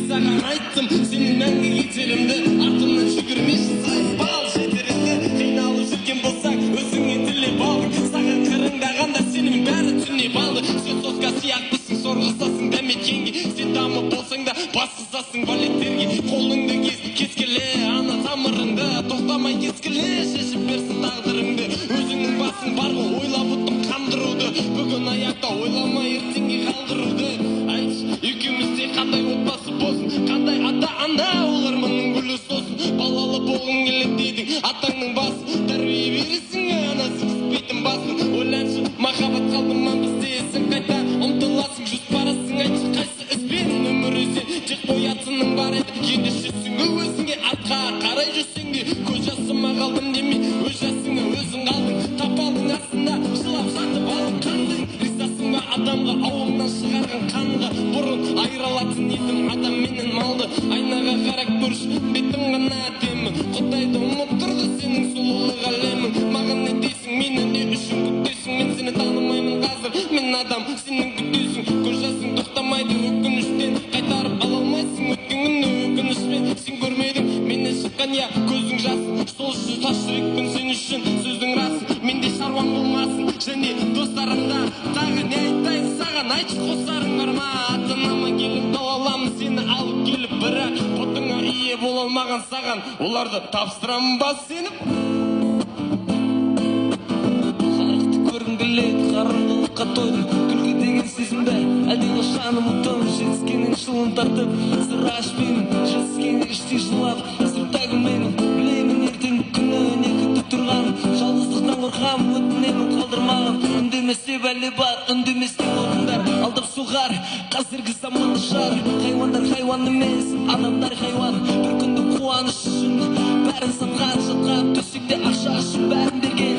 саған айттым, сенің мәңгі кетерімді, артымнан жүгірмеш бал жетеріңді. Қиналып жүрген болсаң, өзіңе тілеп алдың, саған қырыңдағанда сенің бәрі түнеп алды. Сен соска сияқтысың, сорғызасың дәметкенге, сен дамып болсаң да басқызасың балеттерге. Қолыңды кескіле, ана тамырыңды, тоқтамай кескіле, шешіп берсін тағдырыңды. Өзіңнің басың бар ғой, ойлап ұттым қандыруды, бүгін аяқта ойламай ертеңге қалдыруды. Айтшы, екеумізде қандай отбасы болсын, қандай ата-ана, олар мұның гүлі сосын. Балалы болғың келеді дедің, атаңның басы, тәрбие бересің, анасы кіспейтін басын. Ойланшы, махаббат қалды ма бізде, сен қайта ұмтыласың, жүз парасың, айтшы қайсы ізбен өмір өзен, тек қоятының бар еді, ендешісің өзіңе, артқа қарай жүрсең де, көз жасыма қалдым деме, өз жасыңа өзің қалдың, тапалдың астында жылап жатып алып қандың. Ризасың ба адамға, ауылдан шығарған қанға, бұрын айыралатын едім адам менен малды. Айнаға қарап көрші, бетің ғана әдемі, Құдайды ұмыттырды сенің сұлулық әлемің. Маған не дейсің, мені не үшін күтесің, мен сені танымаймын қазір, мен адам, сенің күтесің. Көз жасың тоқтамайды өкініштен, қайтарып ала алмайсың өткеніңді өкінішпен. Сен көрмедің, менен шыққан я көзің жасын, сол үшін тас жүрекпін сен үшін сөздің расы. Менде шаруам болмасын, және достарымда тағы не айтайын саған, айтшы қосарың бар ма? Ата-анама келіп далаламын сені алып келіп, бірақ потыңа ие бола алмаған саған, оларды тапсырамын ба сеніп? Жарықты көргім келеді, қараңғылыққа тойдым, күлкі деген сезім бе, әлде қашаным ұттым, жетіскенің шылын тартып, сыр ашпаймын, жетіскенің іштей жылап, сырттағы менің, білемін ертең күні не күтіп тұрғанын, жалғыздықтан қорқам, өтінемін қалдырмағын, үндемесе бәле бар, үндеместен орындар, алдап соғар, қазіргі заманы жар, хайуандар хайуан емес, адамдар хайуан, бір күндік қуаныш үшін, бәрін сатқан жатқан, төсекте ақша үшін бәрін берген.